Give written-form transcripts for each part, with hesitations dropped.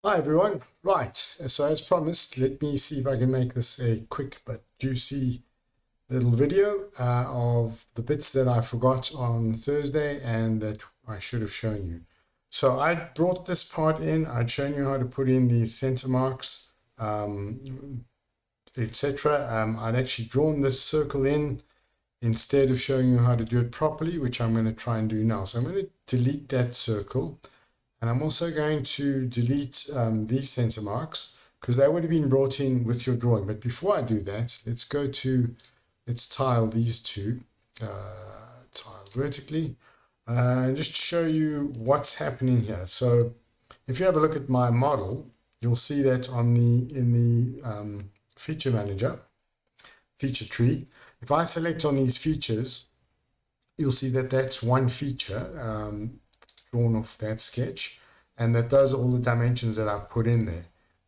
Hi everyone. Right, so as promised, let me see if I can make this a quick but juicy little video of the bits that I forgot on Thursday and that I should have shown you. So I brought this part in, I'd shown you how to put in the center marks, etc. I'd actually drawn this circle in instead of showing you how to do it properly, which I'm going to try and do now. So I'm going to delete that circle. And I'm also going to delete these center marks because they would have been brought in with your drawing. But before I do that, let's tile these two, tile vertically, and just show you what's happening here. So if you have a look at my model, you'll see that in the feature manager, feature tree, if I select on these features, you'll see that that's one feature drawn off that sketch, and that those are all the dimensions that I've put in there.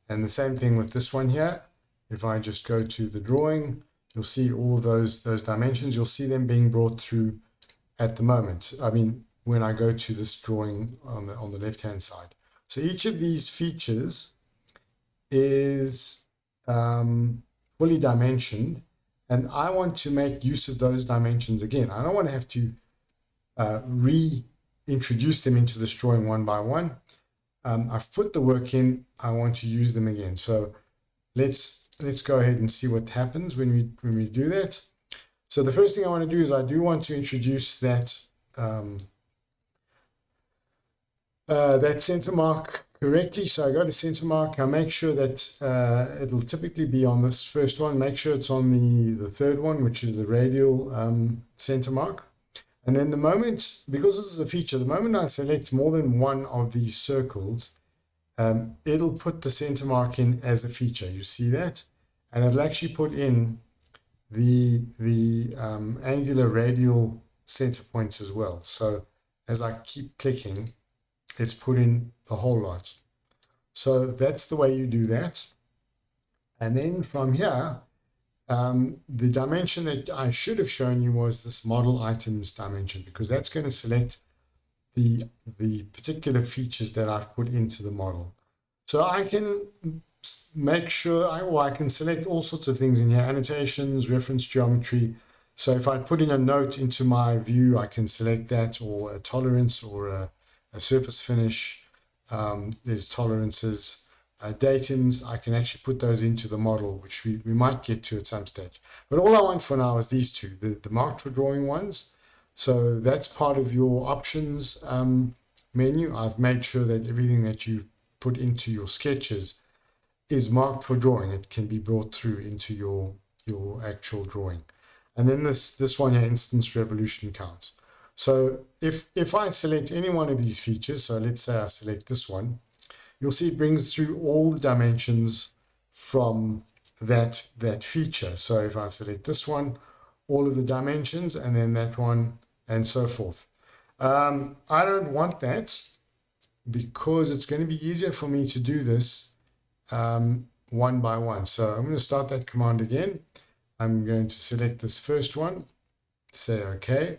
And the same thing with this one here. If I just go to the drawing, you'll see all of those dimensions. You'll see them being brought through at the moment. I mean, when I go to this drawing on the left-hand side. So each of these features is fully dimensioned, and I want to make use of those dimensions again. I don't want to have to reintroduce them into this drawing one by one. I've put the work in. I want to use them again. So let's go ahead and see what happens when we do that. So the first thing I want to do is I do want to introduce that that center mark correctly. So I go to center mark. I make sure that it'll typically be on this first one. Make sure it's on the third one, which is the radial center mark. And then the moment, because this is a feature, the moment I select more than one of these circles, it'll put the center mark in as a feature. You see that? And it'll actually put in the angular radial center points as well. So as I keep clicking, it's put in the whole lot. So that's the way you do that. And then from here, the dimension that I should have shown you was this model items dimension, because that's going to select the particular features that I've put into the model. So I can make sure, I can select all sorts of things in here, annotations, reference geometry. So if I put in a note into my view, I can select that, or a tolerance, or a surface finish. There's tolerances. Datums, I can actually put those into the model, which we might get to at some stage. But all I want for now is these two, the marked for drawing ones. So that's part of your options menu. I've made sure that everything that you've put into your sketches is marked for drawing. It can be brought through into your actual drawing. And then this one here, instance revolution counts. So if I select any one of these features, so let's say I select this one, you'll see it brings through all the dimensions from that feature. So if I select this one, all of the dimensions, and then that one, and so forth. I don't want that because it's going to be easier for me to do this one by one. So I'm going to start that command again. I'm going to select this first one, say OK.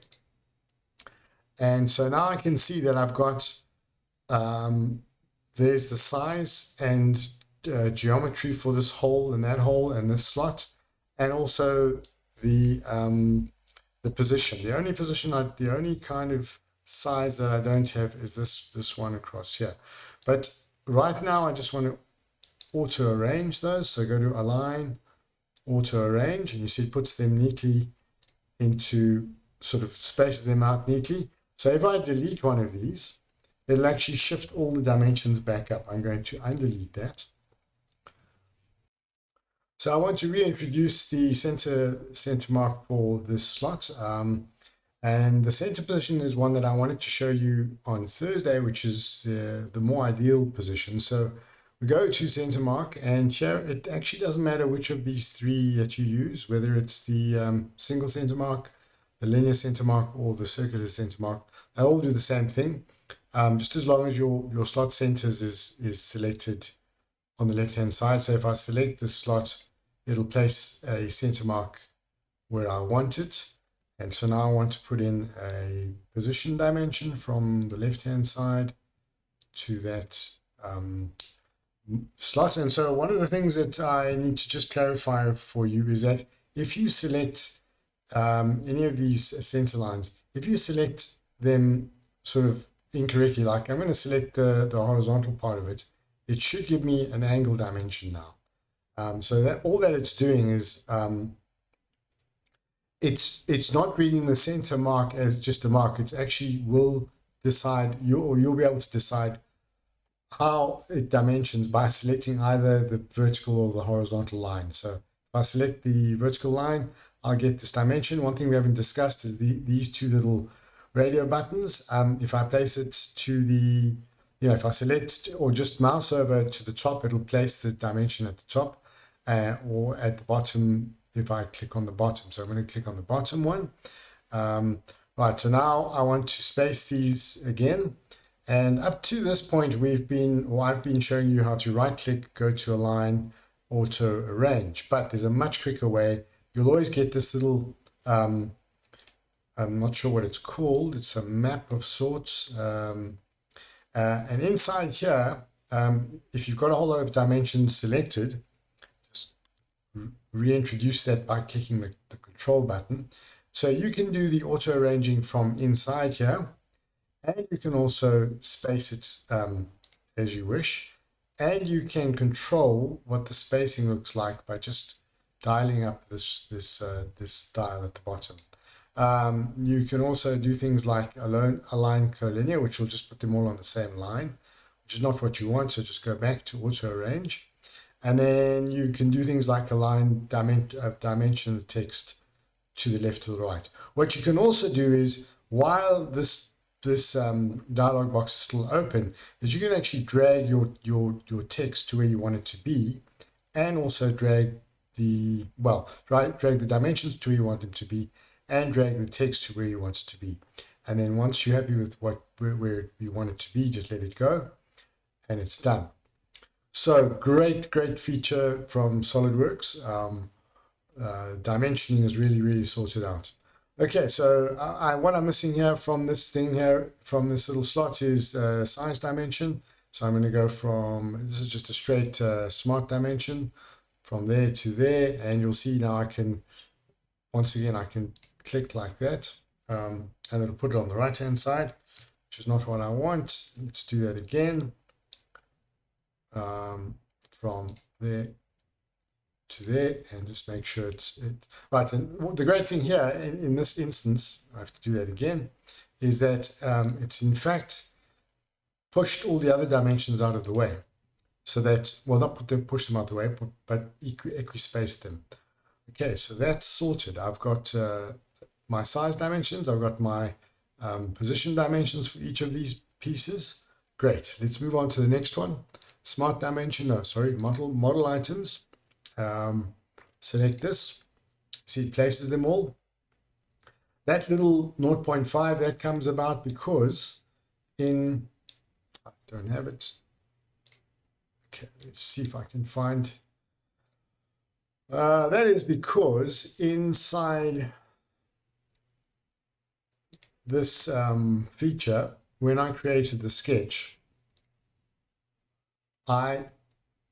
And so now I can see that I've got there's the size and geometry for this hole and that hole and this slot, and also the position. The only position, the only kind of size that I don't have is this one across here. But right now I just want to auto arrange those. So go to align, auto arrange, and you see it puts them neatly into, sort of spaces them out neatly. So if I delete one of these, it'll actually shift all the dimensions back up. I'm going to undelete that. So I want to reintroduce the center mark for this slot. And the center position is one that I wanted to show you on Thursday, which is the more ideal position. So we go to center mark, and here it actually doesn't matter which of these three that you use, whether it's the single center mark, the linear center mark, or the circular center mark. They all do the same thing. Just as long as your slot centers is selected on the left hand side. So if I select this slot, it'll place a center mark where I want it. And so now I want to put in a position dimension from the left hand side to that slot. And so one of the things that I need to just clarify for you is that if you select any of these center lines, if you select them sort of incorrectly, like I'm going to select the horizontal part of it, it should give me an angle dimension now. So that all that it's doing is it's not reading the center mark as just a mark. It actually will decide, you'll be able to decide how it dimensions by selecting either the vertical or the horizontal line. So if I select the vertical line, I'll get this dimension. One thing we haven't discussed is these two little radio buttons. If I place it to the, if I select or just mouse over to the top, it'll place the dimension at the top, or at the bottom if I click on the bottom. So I'm going to click on the bottom one. Right, so now I want to space these again. And up to this point, I've been showing you how to right-click, go to align, auto arrange. But there's a much quicker way. You'll always get this little, I'm not sure what it's called. It's a map of sorts. And inside here, if you've got a whole lot of dimensions selected, just reintroduce that by clicking the control button. So you can do the auto arranging from inside here. And you can also space it as you wish. And you can control what the spacing looks like by just dialing up this dial at the bottom. You can also do things like align collinear, which will just put them all on the same line, which is not what you want. So just go back to auto arrange. And then you can do things like align dimension the text to the left or the right. What you can also do is, while this dialog box is still open, is you can actually drag your text to where you want it to be, and also drag the dimensions to where you want them to be, and drag the text to where you want it to be. And then once you're happy with where you want it to be, just let it go, and it's done. So great feature from SolidWorks. Dimensioning is really sorted out. Okay, so what I'm missing here from this thing here, from this little slot, is size dimension. So I'm going to go from, this is just a straight smart dimension, from there to there, and you'll see now I can, once again, I can click like that, and it'll put it on the right hand side, which is not what I want. Let's do that again, from there to there, and just make sure it's right. And the great thing here in this instance, I have to do that again, is that it's in fact pushed all the other dimensions out of the way, so that, well, not push them out of the way, but equispaced them. Okay, so that's sorted. I've got my size dimensions, I've got my position dimensions for each of these pieces. Great. Let's move on to the next one. Smart dimension, no, sorry, model items. Select this, see it places them all. That little 0.5, that comes about because I don't have it. Okay, let's see if I can find. That is because inside this feature, when I created the sketch, I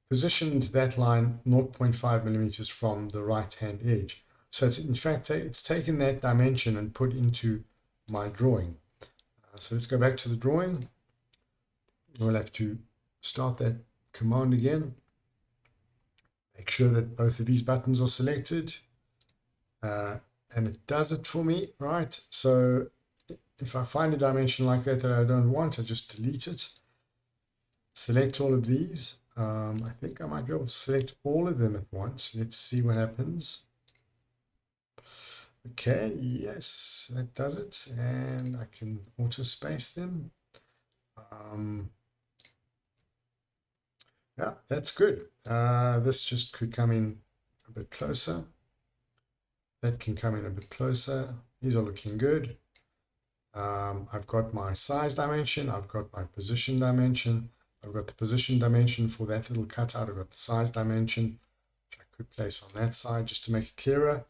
positioned that line 0.5 millimeters from the right hand edge. So it's, in fact, it's taken that dimension and put into my drawing. So let's go back to the drawing. We'll have to start that command again. Make sure that both of these buttons are selected. And it does it for me, right? So if I find a dimension like that I don't want, I just delete it. Select all of these. I think I might be able to select all of them at once. Let's see what happens. Okay, yes, that does it. And I can auto space them. Yeah, that's good. This just could come in a bit closer. That can come in a bit closer. These are looking good. I've got my size dimension. I've got my position dimension. I've got the position dimension for that little cutout. I've got the size dimension, which I could place on that side just to make it clearer.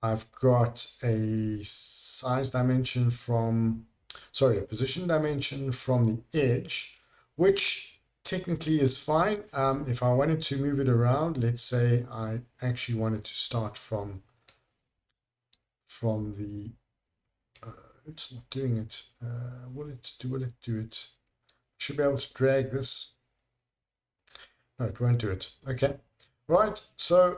I've got a size dimension from, sorry, a position dimension from the edge, which technically is fine. If I wanted to move it around, let's say I actually wanted to start from the it's not doing it. Will it do it? Should be able to drag this. No, it won't do it. Okay. Right. So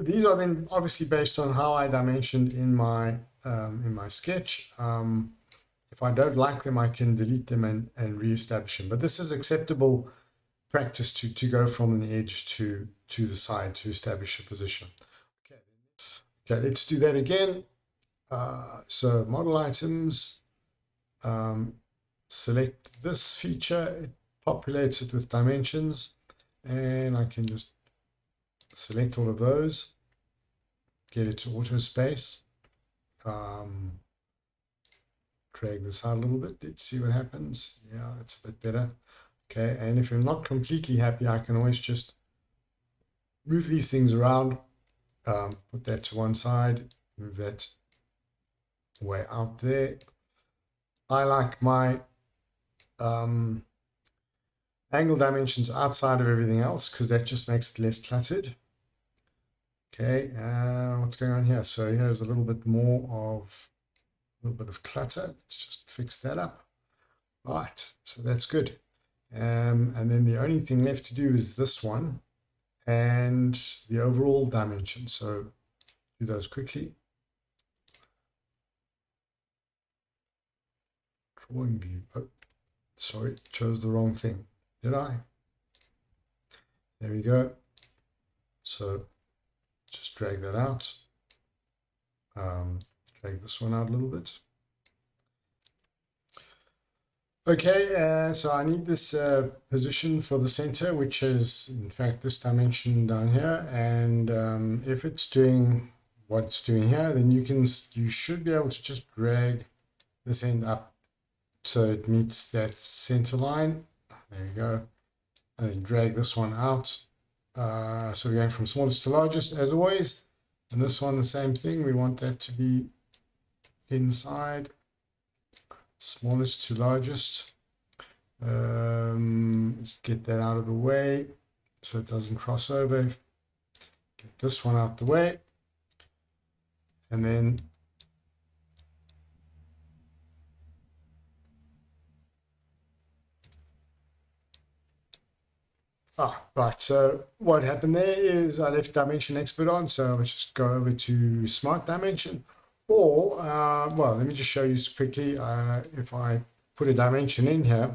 these are then obviously based on how I dimensioned in my sketch. If I don't like them, I can delete them and re-establish them. But this is acceptable practice to go from the edge to the side to establish a position. Okay, let's do that again. So model items, select this feature, it populates it with dimensions, and I can just select all of those, get it to auto space, drag this out a little bit, let's see what happens. Yeah, that's a bit better. Okay, and if I'm not completely happy, I can always just move these things around, put that to one side, move that way out there. I like my angle dimensions outside of everything else because that just makes it less cluttered. Okay, what's going on here? So here's a little bit of clutter. Let's just fix that up. Right, so that's good. And then the only thing left to do is this one and the overall dimension. So do those quickly. Drawing view. Oh, sorry, chose the wrong thing. Did I? There we go. So just drag that out. Drag this one out a little bit. Okay, so I need this position for the center, which is in fact this dimension down here. And if it's doing what it's doing here, then you should be able to just drag this end up so it meets that center line. There you go. And then drag this one out. So we're going from smallest to largest as always. And this one, the same thing. We want that to be inside, smallest to largest. Let's get that out of the way so it doesn't cross over. Get this one out the way. And then right, so what happened there is I left Dimension Expert on, so let's just go over to Smart Dimension. Or, well, let me just show you quickly. If I put a dimension in here,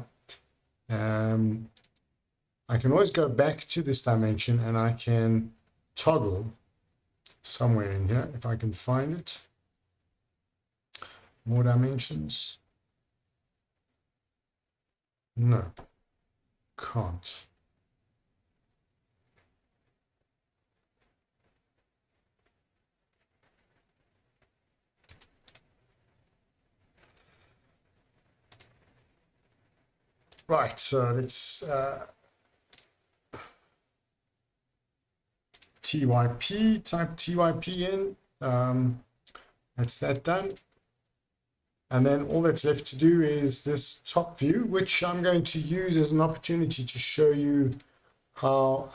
I can always go back to this dimension and I can toggle somewhere in here, if I can find it. More dimensions. No, can't. Right, so let's TYP, type TYP in. That's that done. And then all that's left to do is this top view, which I'm going to use as an opportunity to show you how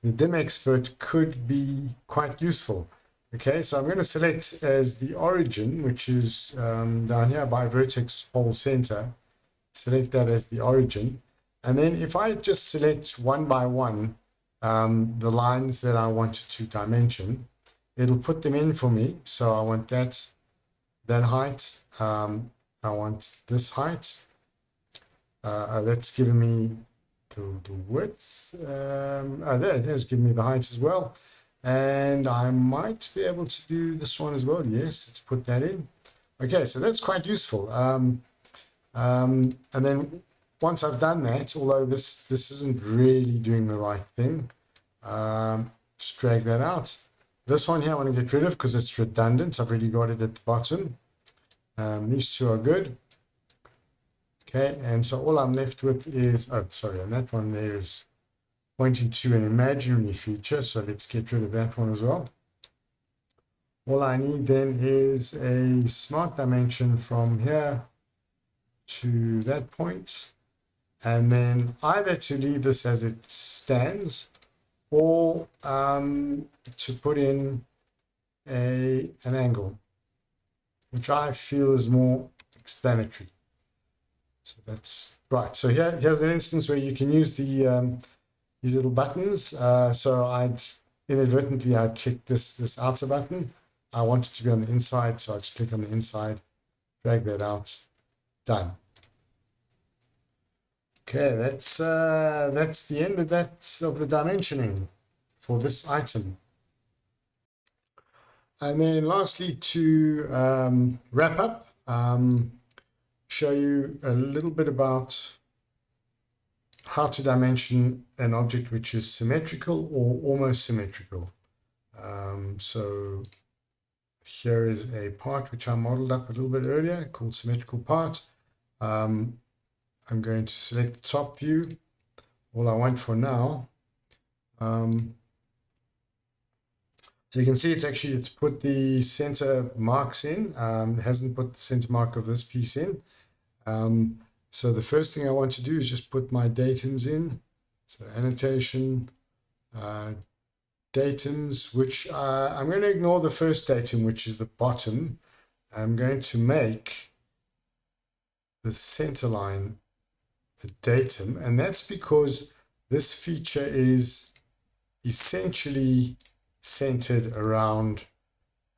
the dim expert could be quite useful. Okay, so I'm going to select as the origin, which is down here by vertex hole center. Select that as the origin. And then if I just select one by one the lines that I wanted to dimension, it'll put them in for me. So I want that height. I want this height. That's given me the width. There it has given me the height as well. And I might be able to do this one as well. Yes, let's put that in. Okay, so that's quite useful. And then once I've done that, although this isn't really doing the right thing, just drag that out. This one here I want to get rid of because it's redundant. I've already got it at the bottom. These two are good. Okay, and so all I'm left with is, oh, sorry, and that one there is pointing to an imaginary feature. So let's get rid of that one as well. All I need then is a smart dimension from here to that point. and then either to leave this as it stands or to put in an angle, which I feel is more explanatory. So that's right. So here's an instance where you can use these little buttons. So I'd click this outer button. I want it to be on the inside, so I just click on the inside, drag that out, done. Okay, that's the end of the dimensioning for this item. And then lastly, to wrap up, show you a little bit about how to dimension an object which is symmetrical or almost symmetrical. So here is a part which I modeled up a little bit earlier called symmetrical part. I'm going to select the top view, all I want for now. So you can see it's put the center marks in. It hasn't put the center mark of this piece in. So the first thing I want to do is just put my datums in. So annotation, datums, which I'm going to ignore the first datum, which is the bottom. I'm going to make the center line the datum, and that's because this feature is essentially centered around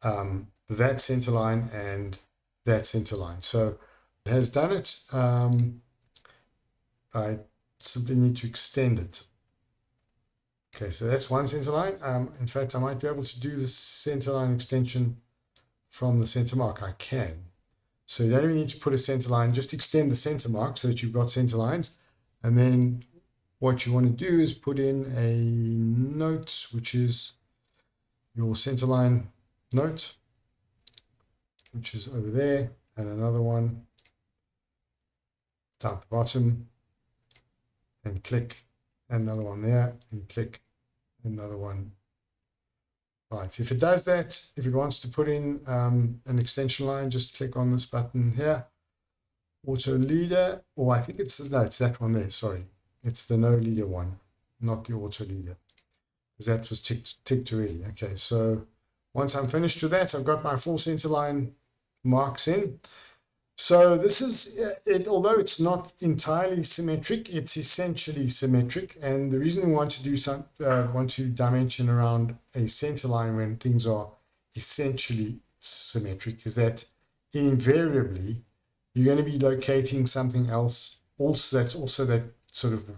that center line and that center line. So it has done it. I simply need to extend it. Okay, so that's one center line. In fact, I might be able to do the center line extension from the center mark. I can. So you don't even need to put a center line, just extend the center mark so that you've got center lines. And then what you want to do is put in a note, which is your center line note, which is over there, and another one down at the bottom, and click, and another one there, and click, another one. Right, if it does that, if it wants to put in an extension line, just click on this button here, auto leader, or I think it's that one there, sorry. It's the no leader one, not the auto leader, because that was ticked already. Okay, so once I'm finished with that, I've got my full center line marks in. So this is it, although it's not entirely symmetric, it's essentially symmetric. And the reason we want to do want to dimension around a center line when things are essentially symmetric is that invariably you're going to be locating something else that sort of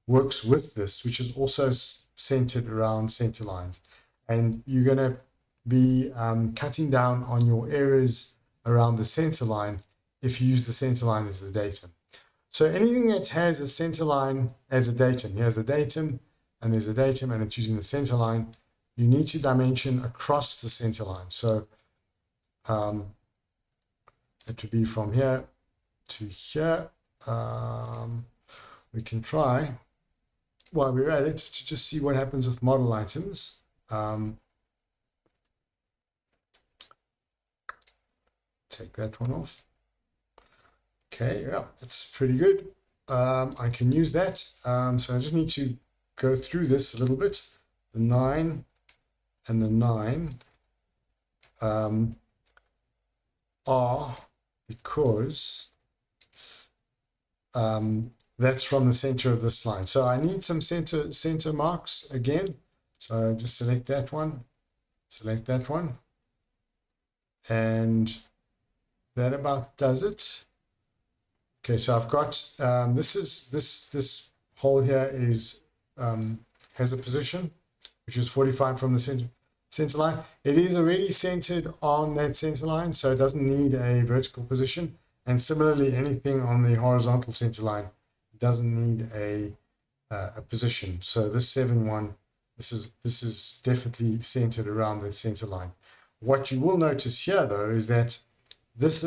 works with this, which is also centered around center lines. And you're going to be cutting down on your errors around the center line if you use the center line as the datum. So anything that has a center line as a datum, here's a datum, and there's a datum, and it's using the center line, you need to dimension across the center line. So it would be from here to here. We can try, while we're at it, to just see what happens with model items. Take that one off. Okay, yeah, that's pretty good. I can use that. So I just need to go through this a little bit. The 9 and the 9 are because that's from the center of this line. So I need some center marks again. So I just select that one, and that about does it. Okay, so I've got this hole here is has a position which is 45 from the center line. It is already centered on that center line, so it doesn't need a vertical position. And similarly, anything on the horizontal center line doesn't need a position. So this 7-1, this is definitely centered around the center line. What you will notice here, though, is that this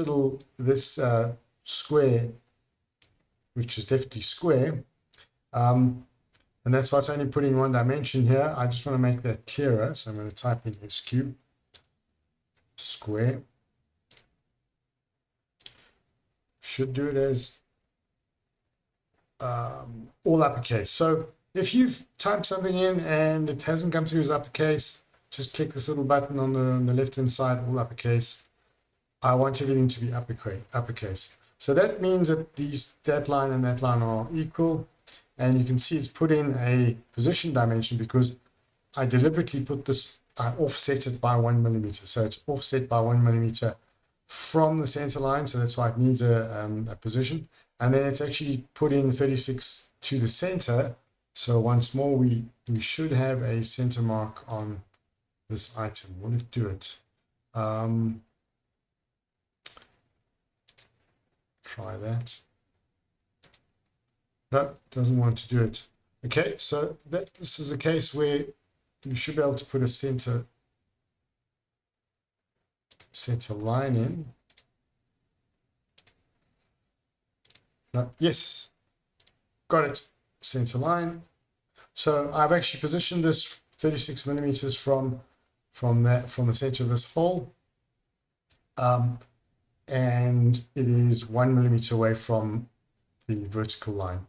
square, which is definitely square, and that's why it's only putting one dimension here. I just want to make that clearer, so I'm going to type in SQ square. Should do it as all uppercase. So if you've typed something in and it hasn't come through as uppercase, just click this little button on the left-hand side, all uppercase. I want everything to be uppercase. So that means that that line and that line are equal. And you can see it's put in a position dimension because I deliberately put this, I offset it by 1 millimeter. So it's offset by 1 millimeter from the center line. So that's why it needs a position. And then it's actually put in 36 to the center. So once more, we should have a center mark on this item. Will it do it? Try that. No, doesn't want to do it. Okay, so this is a case where you should be able to put a center line in. No, yes, got it, center line. So I've actually positioned this 36 millimeters from the center of this hole, and it is 1 millimeter away from the vertical line.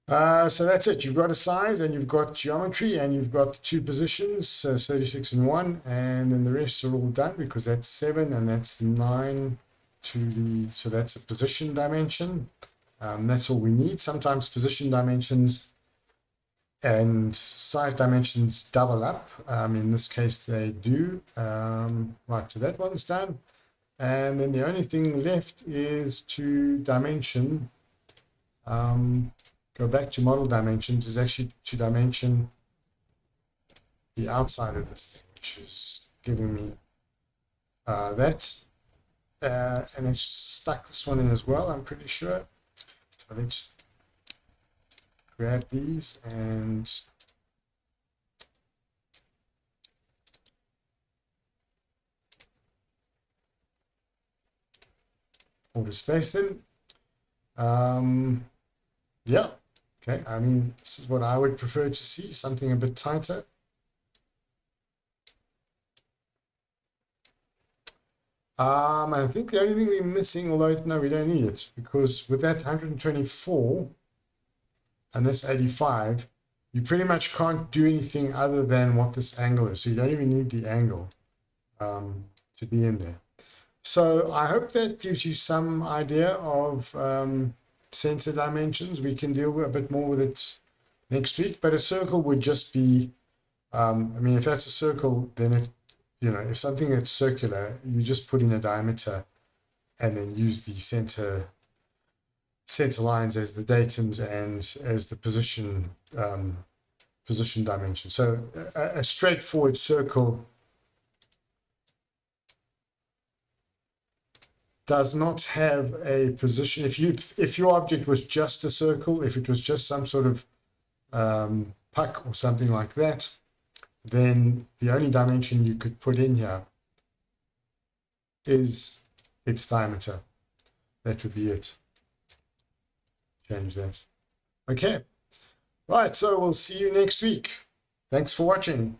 So that's it. You've got a size and you've got geometry and you've got two positions, so 36 and 1, and then the rest are all done because that's 7 and that's 9 to the, so that's a position dimension. That's all we need. Sometimes position dimensions and size dimensions double up. In this case they do. Right, so that one's done. And then the only thing left is to dimension. Go back to model dimensions, is actually to dimension the outside of this thing, which is giving me that. And it's stuck this one in as well, I'm pretty sure. So let's grab these and order space them. Yeah. Okay, I mean, this is what I would prefer to see, something a bit tighter. I think the only thing we're missing, although no, we don't need it, because with that 124 and this 85, you pretty much can't do anything other than what this angle is. So you don't even need the angle to be in there. So I hope that gives you some idea of sensor dimensions. We can deal with a bit more with it next week, but a circle would just be, I mean, if that's a circle, then it, you know, if something that's circular, you just put in a diameter and then use the center lines as the datums and as the position dimension. So a straightforward circle does not have a position. If your object was just a circle, if it was just some sort of puck or something like that, then the only dimension you could put in here is its diameter. That would be it. Change that. Okay. Right, so we'll see you next week. Thanks for watching.